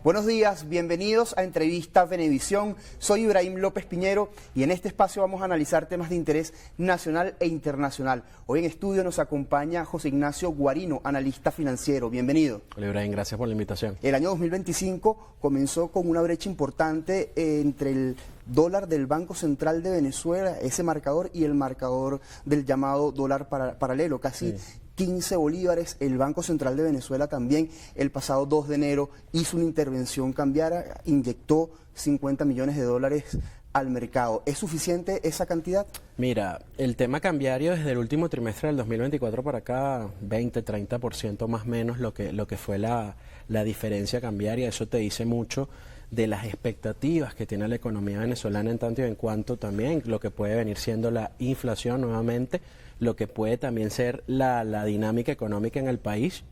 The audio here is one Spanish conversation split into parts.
Buenos días, bienvenidos a Entrevista Venevisión. Soy Ibrahim López Piñero y en este espacio vamos a analizar temas de interés nacional e internacional. Hoy en estudio nos acompaña José Ignacio Guarino, analista financiero. Bienvenido. Hola Ibrahim, gracias por la invitación. El año 2025 comenzó con una brecha importante entre el dólar del Banco Central de Venezuela, ese marcador, y el marcador del llamado dólar paralelo, casi 15 bolívares. El Banco Central de Venezuela también el pasado 2 de enero hizo una intervención cambiaria, inyectó 50 millones de dólares al mercado. ¿Es suficiente esa cantidad? Mira, el tema cambiario desde el último trimestre del 2024 para acá, 20-30% más o menos lo que fue la diferencia cambiaria. Eso te dice mucho de las expectativas que tiene la economía venezolana en tanto y en cuanto también lo que puede venir siendo la inflación nuevamente, lo que puede también ser la dinámica económica en el país.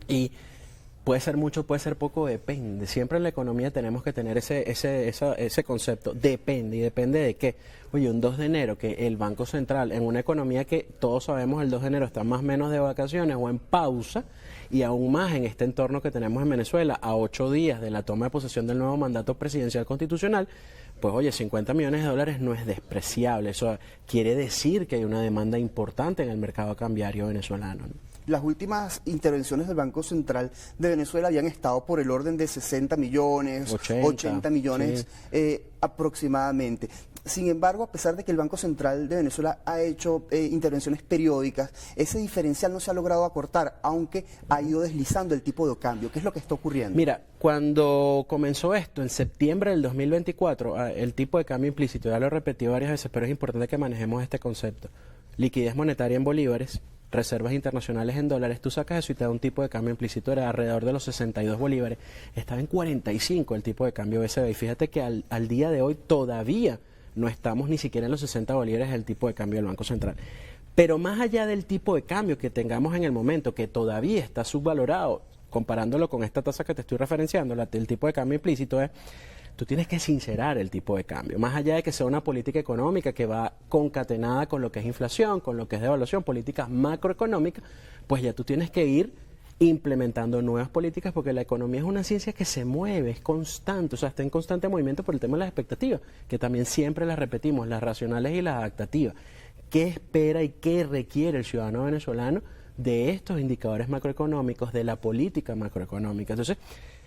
Y puede ser mucho, puede ser poco, depende. Siempre en la economía tenemos que tener ese concepto, depende. ¿Y depende de qué? Oye, un 2 de enero que el Banco Central, en una economía que todos sabemos el 2 de enero está más o menos de vacaciones o en pausa, y aún más en este entorno que tenemos en Venezuela, a 8 días de la toma de posesión del nuevo mandato presidencial constitucional, pues oye, 50 millones de dólares no es despreciable. Eso quiere decir que hay una demanda importante en el mercado cambiario venezolano, ¿no? Las últimas intervenciones del Banco Central de Venezuela habían estado por el orden de 60 millones, 80 millones aproximadamente. Sin embargo, a pesar de que el Banco Central de Venezuela ha hecho intervenciones periódicas, ese diferencial no se ha logrado acortar, aunque ha ido deslizando el tipo de cambio. ¿Qué es lo que está ocurriendo? Mira, cuando comenzó esto, en septiembre del 2024, el tipo de cambio implícito, ya lo he repetido varias veces, pero es importante que manejemos este concepto. Liquidez monetaria en bolívares, reservas internacionales en dólares, tú sacas eso y te da un tipo de cambio implícito, era alrededor de los 62 bolívares, estaba en 45 el tipo de cambio BCB, y fíjate que al día de hoy todavía no estamos ni siquiera en los 60 bolívares del tipo de cambio del Banco Central. Pero más allá del tipo de cambio que tengamos en el momento, que todavía está subvalorado, comparándolo con esta tasa que te estoy referenciando, el tipo de cambio implícito tú tienes que sincerar el tipo de cambio, más allá de que sea una política económica que va concatenada con lo que es inflación, con lo que es devaluación, políticas macroeconómicas, pues ya tú tienes que ir implementando nuevas políticas, porque la economía es una ciencia que se mueve, es constante, o sea, está en constante movimiento por el tema de las expectativas, que también siempre las repetimos, las racionales y las adaptativas. ¿Qué espera y qué requiere el ciudadano venezolano de estos indicadores macroeconómicos, de la política macroeconómica? Entonces,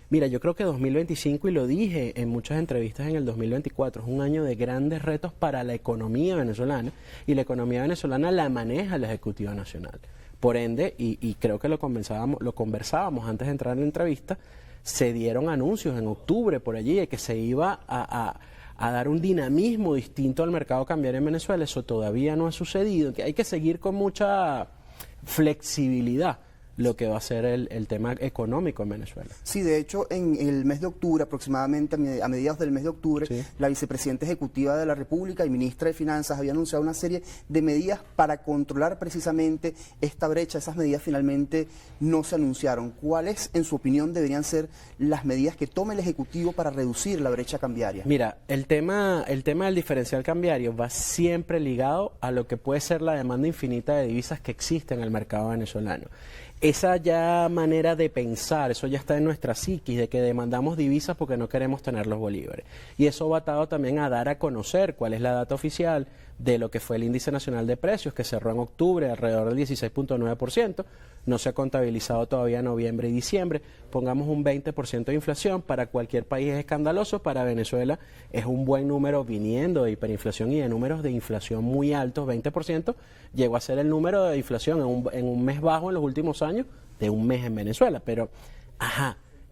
mira, yo creo que 2025, y lo dije en muchas entrevistas en el 2024, es un año de grandes retos para la economía venezolana, y la economía venezolana la maneja el Ejecutivo Nacional. Por ende, y creo que lo conversábamos antes de entrar en la entrevista, se dieron anuncios en octubre por allí de que se iba a dar un dinamismo distinto al mercado cambiario en Venezuela. Eso todavía no ha sucedido, que hay que seguir con mucha flexibilidad lo que va a ser el tema económico en Venezuela. Sí, de hecho, en el mes de octubre, aproximadamente a mediados del mes de octubre, la vicepresidenta ejecutiva de la República y ministra de Finanzas había anunciado una serie de medidas para controlar precisamente esta brecha. Esas medidas finalmente no se anunciaron. ¿Cuáles, en su opinión, deberían ser las medidas que tome el Ejecutivo para reducir la brecha cambiaria? Mira, el tema del diferencial cambiario va siempre ligado a lo que puede ser la demanda infinita de divisas que existe en el mercado venezolano. Esa ya manera de pensar, eso ya está en nuestra psiquis, de que demandamos divisas porque no queremos tener los bolívares. Y eso va atado también a dar a conocer cuál es la data oficial de lo que fue el índice nacional de precios, que cerró en octubre alrededor del 16.9%, no se ha contabilizado todavía noviembre y diciembre, pongamos un 20% de inflación, para cualquier país es escandaloso, para Venezuela es un buen número viniendo de hiperinflación y de números de inflación muy altos, 20%, llegó a ser el número de inflación en un mes bajo en los últimos años, de un mes en Venezuela, pero,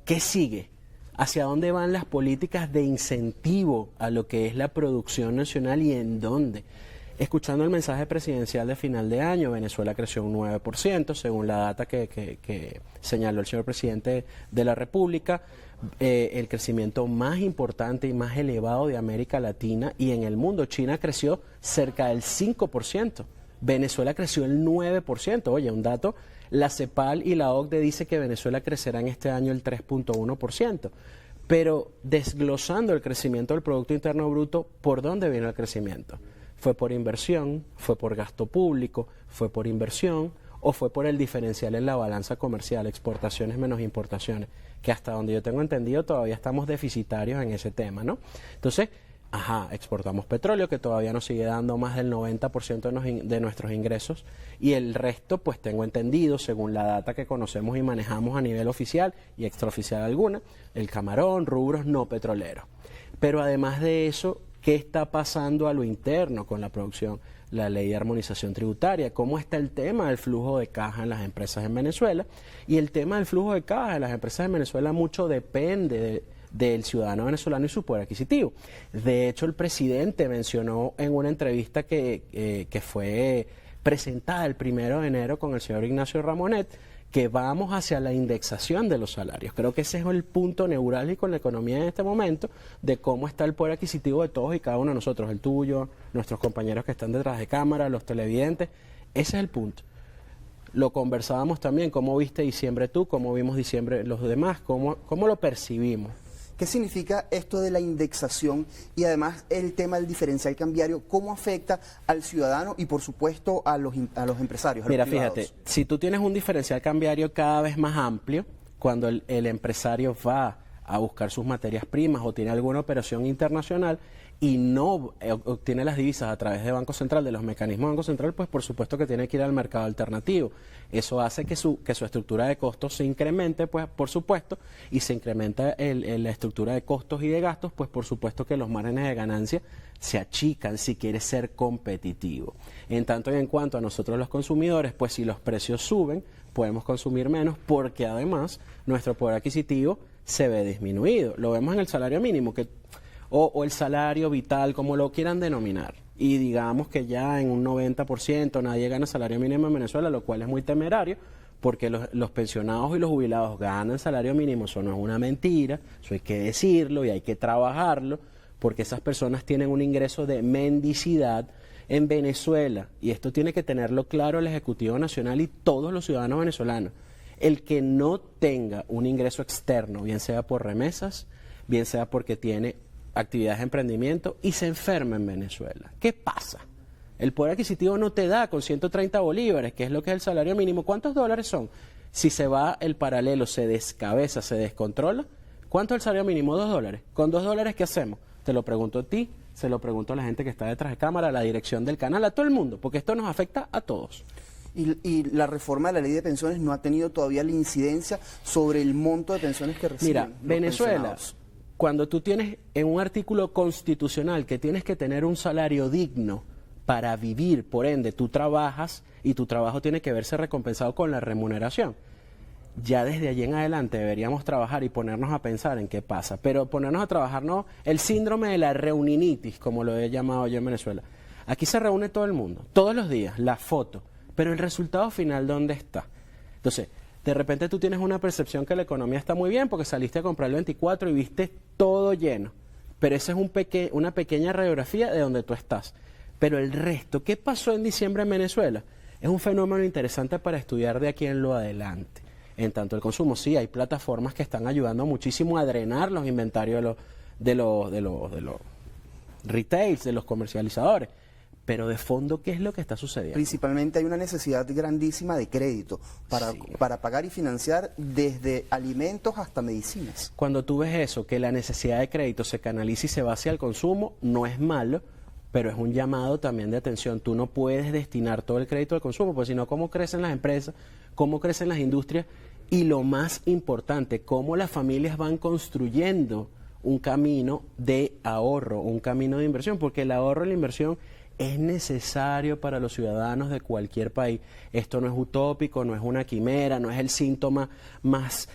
¿qué sigue? ¿Hacia dónde van las políticas de incentivo a lo que es la producción nacional y en dónde? Escuchando el mensaje presidencial de final de año, Venezuela creció un 9%, según la data que señaló el señor presidente de la República, el crecimiento más importante y más elevado de América Latina y en el mundo. China creció cerca del 5%, Venezuela creció el 9%, oye, un dato. La CEPAL y la OCDE dice que Venezuela crecerá en este año el 3.1%. Pero desglosando el crecimiento del Producto Interno Bruto, ¿por dónde viene el crecimiento? ¿Fue por inversión? ¿Fue por gasto público? ¿Fue por inversión? o fue por el diferencial en la balanza comercial, exportaciones menos importaciones, que hasta donde yo tengo entendido todavía estamos deficitarios en ese tema, ¿no? Entonces, exportamos petróleo, que todavía nos sigue dando más del 90% de nuestros ingresos, y el resto, pues tengo entendido, según la data que conocemos y manejamos a nivel oficial y extraoficial alguna, el camarón, rubros no petroleros. Pero además de eso, ¿qué está pasando a lo interno con la producción? La ley de armonización tributaria, cómo está el tema del flujo de caja en las empresas en Venezuela. Y el tema del flujo de caja en las empresas en Venezuela mucho depende del ciudadano venezolano y su poder adquisitivo. De hecho, el presidente mencionó en una entrevista que fue presentada el 1 de enero con el señor Ignacio Ramonet, que vamos hacia la indexación de los salarios. Creo que ese es el punto neurálgico en la economía en este momento, de cómo está el poder adquisitivo de todos y cada uno de nosotros, el tuyo, nuestros compañeros que están detrás de cámara, los televidentes. Ese es el punto. Lo conversábamos también, cómo viste diciembre tú, cómo vimos diciembre los demás, cómo lo percibimos. ¿Qué significa esto de la indexación y además el tema del diferencial cambiario? ¿Cómo afecta al ciudadano y por supuesto a los empresarios? Mira, fíjate, si tú tienes un diferencial cambiario cada vez más amplio, cuando el empresario va a buscar sus materias primas o tiene alguna operación internacional y no obtiene las divisas a través de Banco Central, de los mecanismos de Banco Central, pues por supuesto que tiene que ir al mercado alternativo. Eso hace que su estructura de costos se incremente, pues por supuesto, y se incrementa la estructura de costos y de gastos, pues por supuesto que los márgenes de ganancia se achican si quiere ser competitivo. En tanto y en cuanto a nosotros los consumidores, pues si los precios suben, podemos consumir menos porque además nuestro poder adquisitivo se ve disminuido. Lo vemos en el salario mínimo, o el salario vital, como lo quieran denominar. Y digamos que ya en un 90% nadie gana salario mínimo en Venezuela, lo cual es muy temerario, porque los pensionados y los jubilados ganan salario mínimo. Eso no es una mentira, eso hay que decirlo y hay que trabajarlo, porque esas personas tienen un ingreso de mendicidad en Venezuela. Y esto tiene que tenerlo claro el Ejecutivo Nacional y todos los ciudadanos venezolanos. El que no tenga un ingreso externo, bien sea por remesas, bien sea porque tiene actividades de emprendimiento y se enferma en Venezuela. ¿Qué pasa? El poder adquisitivo no te da con 130 bolívares, que es lo que es el salario mínimo. ¿Cuántos dólares son? Si se va el paralelo, se descabeza, se descontrola, ¿cuánto es el salario mínimo? $2. ¿Con $2 qué hacemos? Te lo pregunto a ti, se lo pregunto a la gente que está detrás de cámara, a la dirección del canal, a todo el mundo, porque esto nos afecta a todos. Y la reforma de la ley de pensiones no ha tenido todavía la incidencia sobre el monto de pensiones que reciben. Mira, Venezuela, cuando tú tienes en un artículo constitucional que tienes que tener un salario digno para vivir, por ende tú trabajas y tu trabajo tiene que verse recompensado con la remuneración. Ya desde allí en adelante deberíamos trabajar y ponernos a pensar en qué pasa. Pero ponernos a trabajar, no, el síndrome de la reuninitis, como lo he llamado yo en Venezuela. Aquí se reúne todo el mundo, todos los días, la foto, pero el resultado final, ¿dónde está? Entonces, de repente tú tienes una percepción que la economía está muy bien porque saliste a comprar el 24 y viste todo lleno. Pero esa es una pequeña radiografía de donde tú estás. Pero el resto, ¿qué pasó en diciembre en Venezuela? Es un fenómeno interesante para estudiar de aquí en lo adelante. En tanto el consumo, sí, hay plataformas que están ayudando muchísimo a drenar los inventarios de los retails, de los comercializadores. Pero de fondo, ¿qué es lo que está sucediendo? Principalmente hay una necesidad grandísima de crédito para pagar y financiar desde alimentos hasta medicinas. Cuando tú ves eso, que la necesidad de crédito se canaliza y se va hacia el consumo, no es malo, pero es un llamado también de atención. Tú no puedes destinar todo el crédito al consumo, porque si no, ¿cómo crecen las empresas? ¿Cómo crecen las industrias? Y lo más importante, cómo las familias van construyendo un camino de ahorro, un camino de inversión, porque el ahorro y la inversión es necesario para los ciudadanos de cualquier país. Esto no es utópico, no es una quimera, no es el síntoma más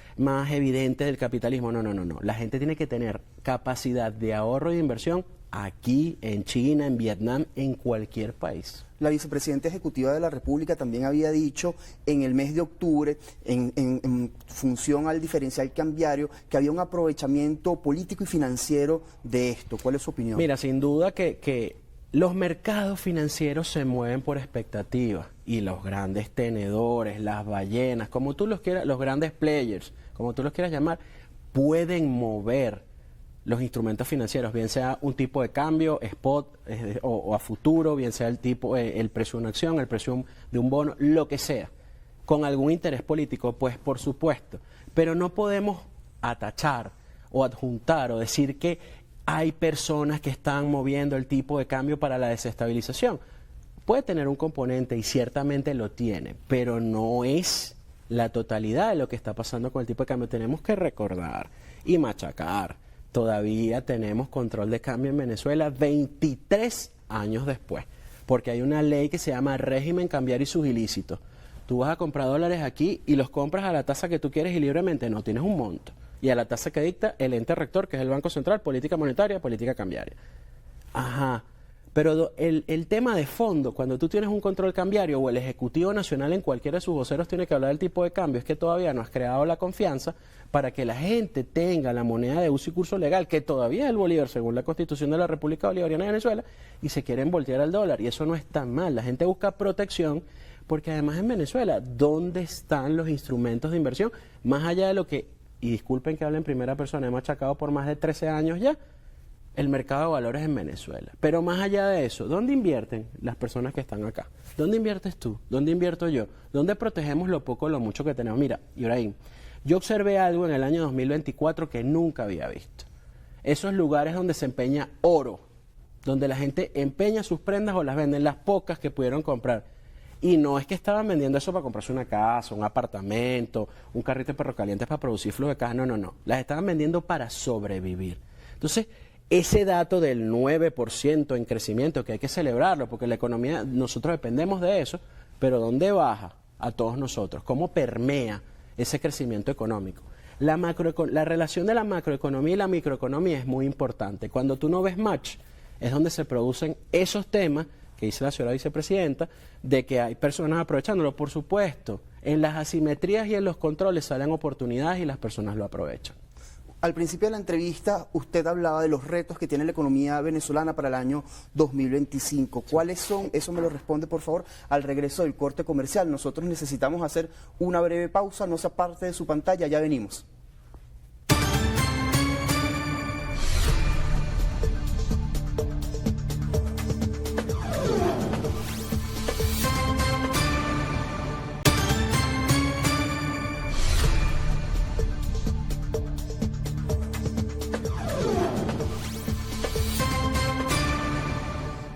evidente del capitalismo. No. La gente tiene que tener capacidad de ahorro y de inversión aquí, en China, en Vietnam, en cualquier país. La vicepresidenta ejecutiva de la República también había dicho en el mes de octubre, en función al diferencial cambiario, que había un aprovechamiento político y financiero de esto. ¿Cuál es su opinión? Mira, sin duda que los mercados financieros se mueven por expectativas y los grandes tenedores, las ballenas, como tú los quieras, los grandes players, como tú los quieras llamar, pueden mover los instrumentos financieros, bien sea un tipo de cambio, spot o a futuro, bien sea el precio de una acción, el precio de un bono, lo que sea. ¿Con algún interés político? Pues por supuesto. Pero no podemos atachar o adjuntar o decir que hay personas que están moviendo el tipo de cambio para la desestabilización. Puede tener un componente y ciertamente lo tiene, pero no es la totalidad de lo que está pasando con el tipo de cambio. Tenemos que recordar y machacar. Todavía tenemos control de cambio en Venezuela 23 años después, porque hay una ley que se llama régimen cambiario y sus ilícitos. Tú vas a comprar dólares aquí y los compras a la tasa que tú quieres y libremente no tienes un monto. Y a la tasa que dicta el ente rector, que es el Banco Central, política monetaria, política cambiaria. Ajá. Pero el tema de fondo, cuando tú tienes un control cambiario o el Ejecutivo Nacional en cualquiera de sus voceros tiene que hablar del tipo de cambio, es que todavía no has creado la confianza para que la gente tenga la moneda de uso y curso legal, que todavía es el bolívar según la Constitución de la República Bolivariana de Venezuela, y se quieren voltear al dólar. Y eso no es tan mal. La gente busca protección porque además en Venezuela, ¿dónde están los instrumentos de inversión? Más allá de lo que, y disculpen que hable en primera persona, hemos achacado por más de 13 años ya, el mercado de valores en Venezuela. Pero más allá de eso, ¿dónde invierten las personas que están acá? ¿Dónde inviertes tú? ¿Dónde invierto yo? ¿Dónde protegemos lo poco o lo mucho que tenemos? Mira, Ibrahim, yo observé algo en el año 2024 que nunca había visto. Esos lugares donde se empeña oro, donde la gente empeña sus prendas o las venden, las pocas que pudieron comprar. Y no es que estaban vendiendo eso para comprarse una casa, un apartamento, un carrito de perro caliente para producir flujo de caja. No, no, no. Las estaban vendiendo para sobrevivir. Entonces, ese dato del 9% en crecimiento, que hay que celebrarlo, porque la economía, nosotros dependemos de eso, pero ¿dónde baja a todos nosotros? ¿Cómo permea ese crecimiento económico? La relación de la macroeconomía y la microeconomía es muy importante. Cuando tú no ves match, es donde se producen esos temas que dice la señora vicepresidenta, de que hay personas aprovechándolo. Por supuesto, en las asimetrías y en los controles salen oportunidades y las personas lo aprovechan. Al principio de la entrevista, usted hablaba de los retos que tiene la economía venezolana para el año 2025. ¿Cuáles son? Eso me lo responde, por favor, al regreso del corte comercial. Nosotros necesitamos hacer una breve pausa, no se aparte de su pantalla, ya venimos.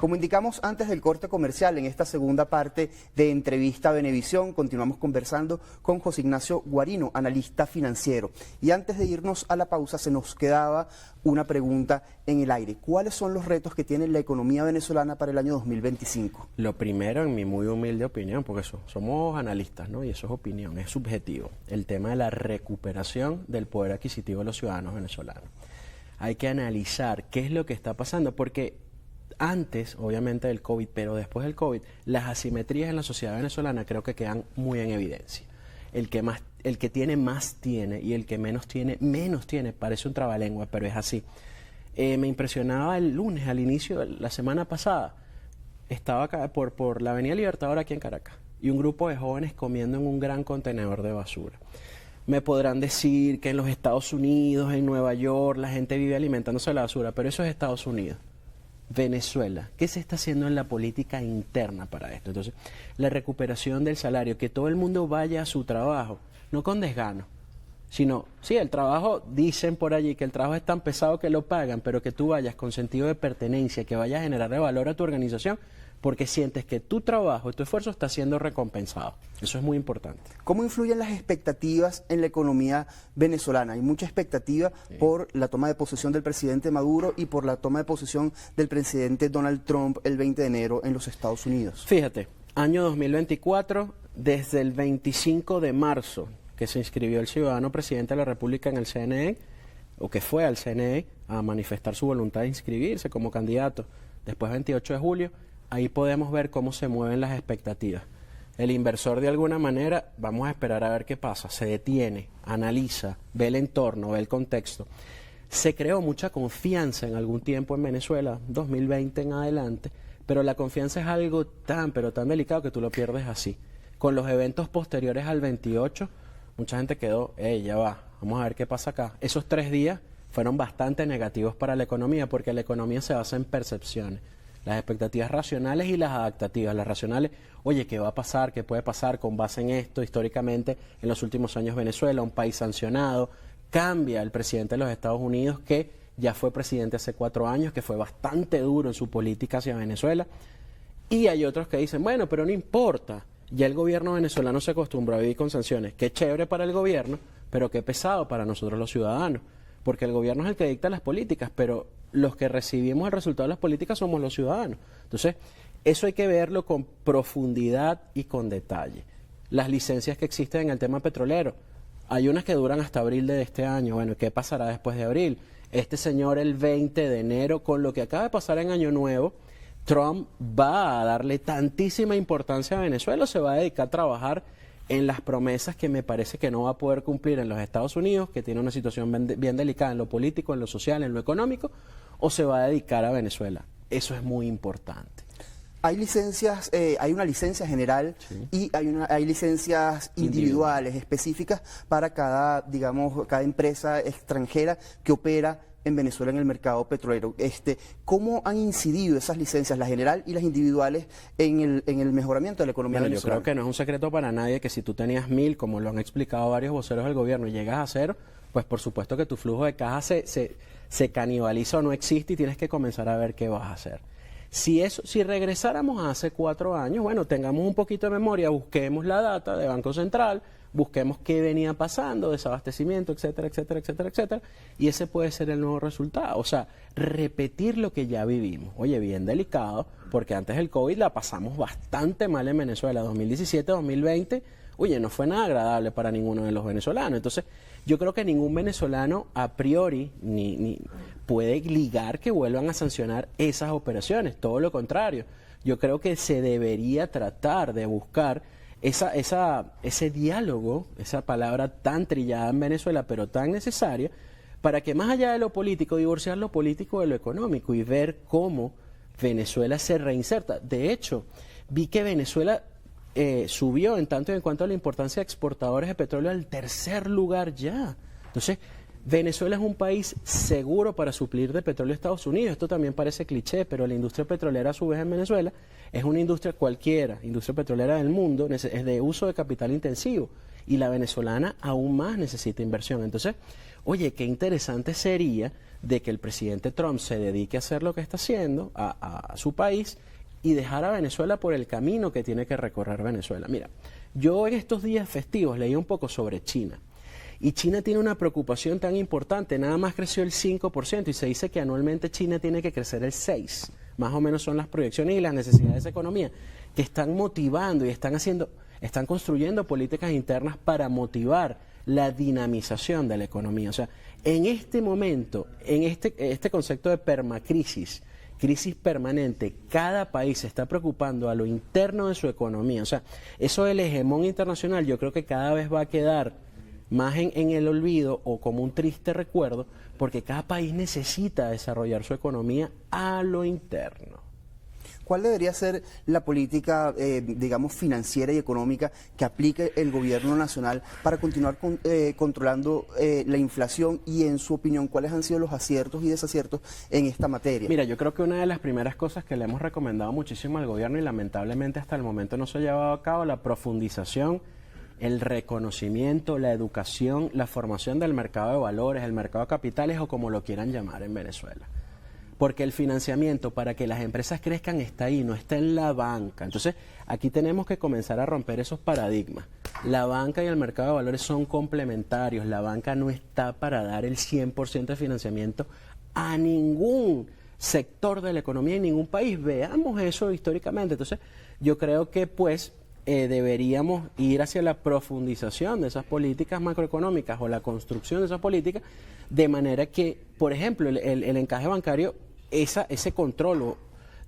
Como indicamos antes del corte comercial, en esta segunda parte de Entrevista a Venevisión, continuamos conversando con José Ignacio Guarino, analista financiero. Y antes de irnos a la pausa, se nos quedaba una pregunta en el aire. ¿Cuáles son los retos que tiene la economía venezolana para el año 2025? Lo primero, en mi muy humilde opinión, porque somos analistas, ¿no? Y eso es opinión, es subjetivo, el tema de la recuperación del poder adquisitivo de los ciudadanos venezolanos. Hay que analizar qué es lo que está pasando, porque antes, obviamente, del COVID, pero después del COVID, las asimetrías en la sociedad venezolana creo que quedan muy en evidencia. El que tiene más tiene y el que menos tiene, menos tiene. Parece un trabalengua, pero es así. Me impresionaba el lunes, al inicio de la semana pasada, estaba acá por la Avenida Libertador aquí en Caracas y un grupo de jóvenes comiendo en un gran contenedor de basura. Me podrán decir que en los Estados Unidos, en Nueva York, la gente vive alimentándose de la basura, pero eso es Estados Unidos. Venezuela, ¿qué se está haciendo en la política interna para esto? Entonces, la recuperación del salario, que todo el mundo vaya a su trabajo, no con desgano, sino, sí, el trabajo, dicen por allí que el trabajo es tan pesado que lo pagan, pero que tú vayas con sentido de pertenencia, que vayas a generarle valor a tu organización, porque sientes que tu trabajo y tu esfuerzo está siendo recompensado. Eso es muy importante. ¿Cómo influyen las expectativas en la economía venezolana? Hay mucha expectativa por la toma de posesión del presidente Maduro y por la toma de posesión del presidente Donald Trump el 20 de enero en los Estados Unidos. Fíjate, año 2024, desde el 25 de marzo, que se inscribió el ciudadano presidente de la República en el CNE, o que fue al CNE a manifestar su voluntad de inscribirse como candidato, después 28 de julio, ahí podemos ver cómo se mueven las expectativas. El inversor, de alguna manera, vamos a esperar a ver qué pasa, se detiene, analiza, ve el entorno, ve el contexto. Se creó mucha confianza en algún tiempo en Venezuela, 2020 en adelante, pero la confianza es algo pero tan delicado que tú lo pierdes así. Con los eventos posteriores al 28, mucha gente quedó, ya va, vamos a ver qué pasa acá. Esos 3 días fueron bastante negativos para la economía, porque la economía se basa en percepciones. Las expectativas racionales y las adaptativas. Las racionales, oye, ¿qué va a pasar? ¿Qué puede pasar con base en esto? Históricamente, en los últimos años Venezuela, un país sancionado, cambia el presidente de los Estados Unidos, que ya fue presidente hace 4 años, que fue bastante duro en su política hacia Venezuela. Y hay otros que dicen, bueno, pero no importa, ya el gobierno venezolano se acostumbró a vivir con sanciones. Qué chévere para el gobierno, pero qué pesado para nosotros los ciudadanos. Porque el gobierno es el que dicta las políticas, pero los que recibimos el resultado de las políticas somos los ciudadanos. Entonces, eso hay que verlo con profundidad y con detalle. Las licencias que existen en el tema petrolero, hay unas que duran hasta abril de este año. Bueno, ¿qué pasará después de abril? Este señor el 20 de enero, con lo que acaba de pasar en Año Nuevo, Trump va a darle tantísima importancia a Venezuela, o se va a dedicar a trabajar en las promesas que me parece que no va a poder cumplir en los Estados Unidos, que tiene una situación bien delicada en lo político, en lo social, en lo económico, o se va a dedicar a Venezuela. Eso es muy importante. Hay licencias, hay una licencia general, sí, y hay licencias individuales específicas para cada, digamos, cada empresa extranjera que opera en Venezuela en el mercado petrolero. ¿Cómo han incidido esas licencias, la general y las individuales, en el mejoramiento de la economía venezolana? Yo creo que no es un secreto para nadie que si tú tenías 1000, como lo han explicado varios voceros del gobierno, y llegas a 0, pues por supuesto que tu flujo de caja se canibaliza o no existe, y tienes que comenzar a ver qué vas a hacer. Si regresáramos a hace 4 años, bueno, tengamos un poquito de memoria, busquemos la data de Banco Central, busquemos qué venía pasando, desabastecimiento, etcétera, etcétera, etcétera, etcétera, y ese puede ser el nuevo resultado. O sea, repetir lo que ya vivimos. Oye, bien delicado, porque antes del COVID la pasamos bastante mal en Venezuela. 2017, 2020, oye, no fue nada agradable para ninguno de los venezolanos. Entonces, yo creo que ningún venezolano a priori ni puede ligar que vuelvan a sancionar esas operaciones. Todo lo contrario. Yo creo que se debería tratar de buscar ese diálogo, esa palabra tan trillada en Venezuela, pero tan necesaria, para que más allá de lo político, divorciar lo político de lo económico y ver cómo Venezuela se reinserta. De hecho, vi que Venezuela subió en tanto y en cuanto a la importancia de exportadores de petróleo al 3er lugar ya. Entonces, Venezuela es un país seguro para suplir de petróleo a Estados Unidos. Esto también parece cliché, pero la industria petrolera a su vez en Venezuela es una industria cualquiera, industria petrolera del mundo, es de uso de capital intensivo, y la venezolana aún más necesita inversión. Entonces, oye, qué interesante sería de que el presidente Trump se dedique a hacer lo que está haciendo a su país y dejar a Venezuela por el camino que tiene que recorrer Venezuela. Mira, yo en estos días festivos leí un poco sobre China. Y China tiene una preocupación tan importante, nada más creció el 5%, y se dice que anualmente China tiene que crecer el 6%. Más o menos son las proyecciones y las necesidades de esa economía, que están motivando y están construyendo políticas internas para motivar la dinamización de la economía. O sea, en este momento, en este concepto de permacrisis, crisis permanente, cada país se está preocupando a lo interno de su economía. O sea, eso del hegemón internacional yo creo que cada vez va a quedar más en el olvido o como un triste recuerdo, porque cada país necesita desarrollar su economía a lo interno. ¿Cuál debería ser la política, digamos, financiera y económica que aplique el gobierno nacional para continuar controlando la inflación? Y, en su opinión, ¿cuáles han sido los aciertos y desaciertos en esta materia? Mira, yo creo que una de las primeras cosas que le hemos recomendado muchísimo al gobierno, y lamentablemente hasta el momento no se ha llevado a cabo, la profundización, el reconocimiento, la educación, la formación del mercado de valores, el mercado de capitales, o como lo quieran llamar en Venezuela. Porque el financiamiento para que las empresas crezcan está ahí, no está en la banca. Entonces, aquí tenemos que comenzar a romper esos paradigmas. La banca y el mercado de valores son complementarios. La banca no está para dar el 100% de financiamiento a ningún sector de la economía en ningún país. Veamos eso históricamente. Entonces, yo creo que deberíamos ir hacia la profundización de esas políticas macroeconómicas o la construcción de esas políticas, de manera que, por ejemplo, el encaje bancario, ese control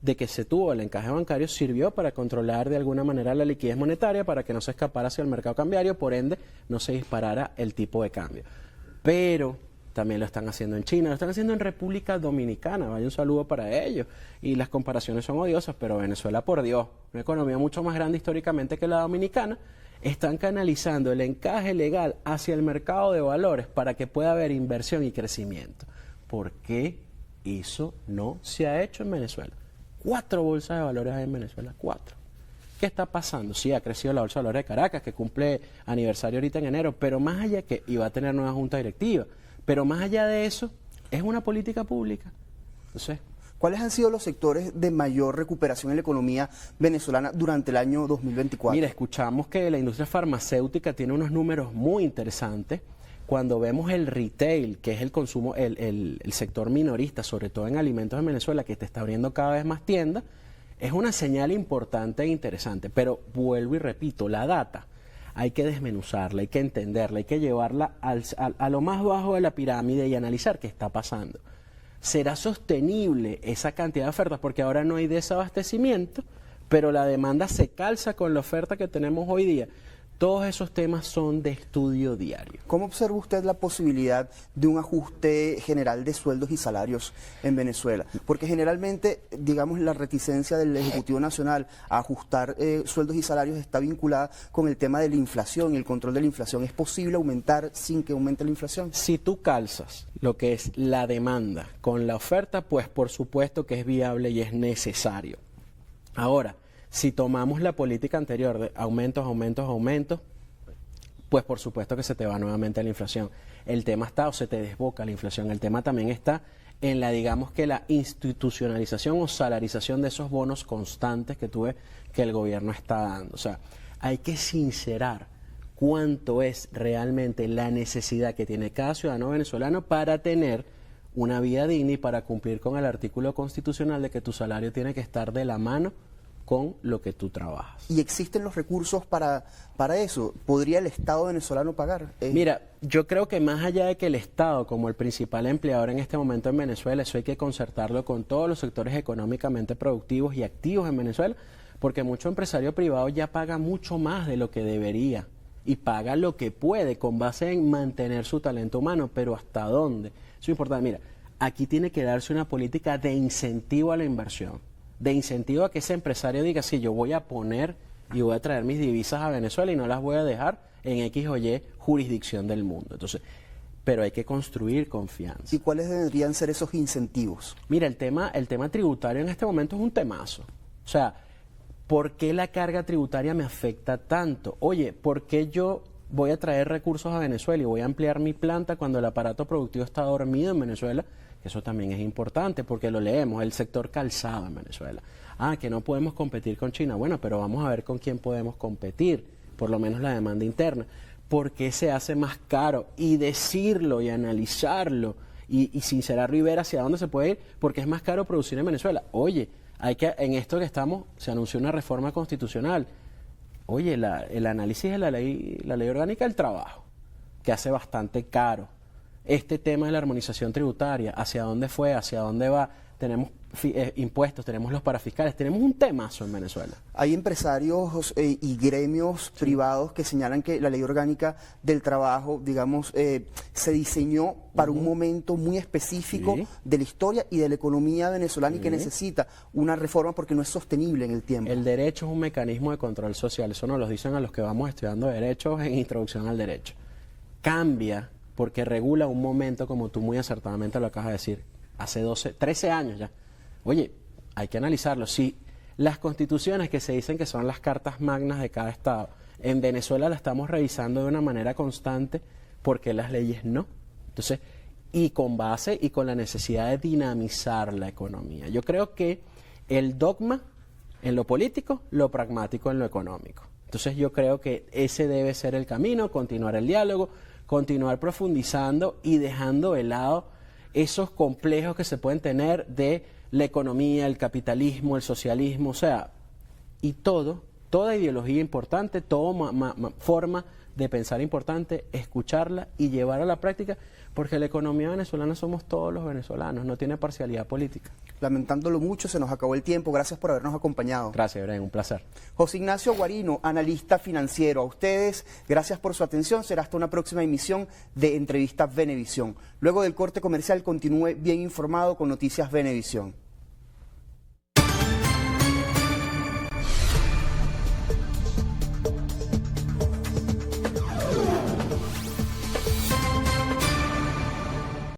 de que se tuvo el encaje bancario sirvió para controlar de alguna manera la liquidez monetaria, para que no se escapara hacia el mercado cambiario, por ende no se disparara el tipo de cambio. Pero también lo están haciendo en China, lo están haciendo en República Dominicana, vaya un saludo para ellos. Y las comparaciones son odiosas, pero Venezuela, por Dios, una economía mucho más grande históricamente que la dominicana, están canalizando el encaje legal hacia el mercado de valores para que pueda haber inversión y crecimiento. ¿Por qué eso no se ha hecho en Venezuela? 4 bolsas de valores hay en Venezuela, 4. ¿Qué está pasando? Sí, ha crecido la Bolsa de Valores de Caracas, que cumple aniversario ahorita en enero, pero más allá que iba a tener nueva junta directiva, pero más allá de eso, es una política pública. Entonces, ¿cuáles han sido los sectores de mayor recuperación en la economía venezolana durante el año 2024? mira, escuchamos que la industria farmacéutica tiene unos números muy interesantes. Cuando vemos el retail, que es el consumo, el sector minorista, sobre todo en alimentos en Venezuela, que te está abriendo cada vez más tiendas, es una señal importante e interesante. Pero vuelvo y repito, la data hay que desmenuzarla, hay que entenderla, hay que llevarla a lo más bajo de la pirámide y analizar qué está pasando. ¿Será sostenible esa cantidad de ofertas? Porque ahora no hay desabastecimiento, pero la demanda se calza con la oferta que tenemos hoy día. Todos esos temas son de estudio diario. ¿Cómo observa usted la posibilidad de un ajuste general de sueldos y salarios en Venezuela? Porque generalmente, digamos, la reticencia del Ejecutivo Nacional a ajustar sueldos y salarios está vinculada con el tema de la inflación y el control de la inflación. ¿Es posible aumentar sin que aumente la inflación? Si tú calzas lo que es la demanda con la oferta, pues por supuesto que es viable y es necesario. Ahora, si tomamos la política anterior de aumentos, pues por supuesto que se te va nuevamente la inflación. El tema está, o se te desboca la inflación, el tema también está en la, digamos que la institucionalización o salarización de esos bonos constantes que el gobierno está dando. O sea, hay que sincerar cuánto es realmente la necesidad que tiene cada ciudadano venezolano para tener una vida digna y para cumplir con el artículo constitucional de que tu salario tiene que estar de la mano con lo que tú trabajas. ¿Y existen los recursos para eso? ¿Podría el Estado venezolano pagar? Mira, yo creo que más allá de que el Estado, como el principal empleador en este momento en Venezuela, eso hay que concertarlo con todos los sectores económicamente productivos y activos en Venezuela, porque mucho empresario privado ya paga mucho más de lo que debería y paga lo que puede con base en mantener su talento humano, pero ¿hasta dónde? Eso es importante. Mira, aquí tiene que darse una política de incentivo a la inversión, de incentivo a que ese empresario diga, sí, yo voy a poner y voy a traer mis divisas a Venezuela y no las voy a dejar en X o Y jurisdicción del mundo. Entonces, pero hay que construir confianza. ¿Y cuáles deberían ser esos incentivos? Mira, el tema tributario en este momento es un temazo. O sea, ¿por qué la carga tributaria me afecta tanto? Oye, ¿por qué yo voy a traer recursos a Venezuela y voy a ampliar mi planta cuando el aparato productivo está dormido en Venezuela? Eso también es importante porque lo leemos, el sector calzado en Venezuela. Ah, que no podemos competir con China. Bueno, pero vamos a ver con quién podemos competir, por lo menos la demanda interna. ¿Por qué se hace más caro? Y decirlo y analizarlo y sincerarlo y ver hacia dónde se puede ir, porque es más caro producir en Venezuela. Oye, en esto que estamos, se anunció una reforma constitucional. Oye, el análisis de la ley orgánica del trabajo, que hace bastante caro. Este tema de la armonización tributaria, hacia dónde fue, hacia dónde va, tenemos impuestos, tenemos los parafiscales, tenemos un temazo en Venezuela. Hay empresarios y gremios privados que señalan que la ley orgánica del trabajo, digamos, se diseñó para un momento muy específico de la historia y de la economía venezolana y que necesita una reforma porque no es sostenible en el tiempo. El derecho es un mecanismo de control social, eso nos lo dicen a los que vamos estudiando derechos en Introducción al Derecho. Cambia porque regula un momento, como tú muy acertadamente lo acabas de decir, hace 13 años ya. Oye, hay que analizarlo. Si las constituciones que se dicen que son las cartas magnas de cada estado, en Venezuela la estamos revisando de una manera constante, ¿por qué las leyes no? Entonces, y con base y con la necesidad de dinamizar la economía. Yo creo que el dogma en lo político, lo pragmático en lo económico. Entonces yo creo que ese debe ser el camino, continuar el diálogo, continuar profundizando y dejando de lado esos complejos que se pueden tener de la economía, el capitalismo, el socialismo, o sea, y toda ideología importante, toda forma de pensar importante, escucharla y llevar a la práctica, porque la economía venezolana somos todos los venezolanos, no tiene parcialidad política. Lamentándolo mucho, se nos acabó el tiempo. Gracias por habernos acompañado. Gracias, Bren, un placer. José Ignacio Guarino, analista financiero. A ustedes, gracias por su atención. Será hasta una próxima emisión de Entrevistas Venevisión. Luego del corte comercial, continúe bien informado con Noticias Venevisión.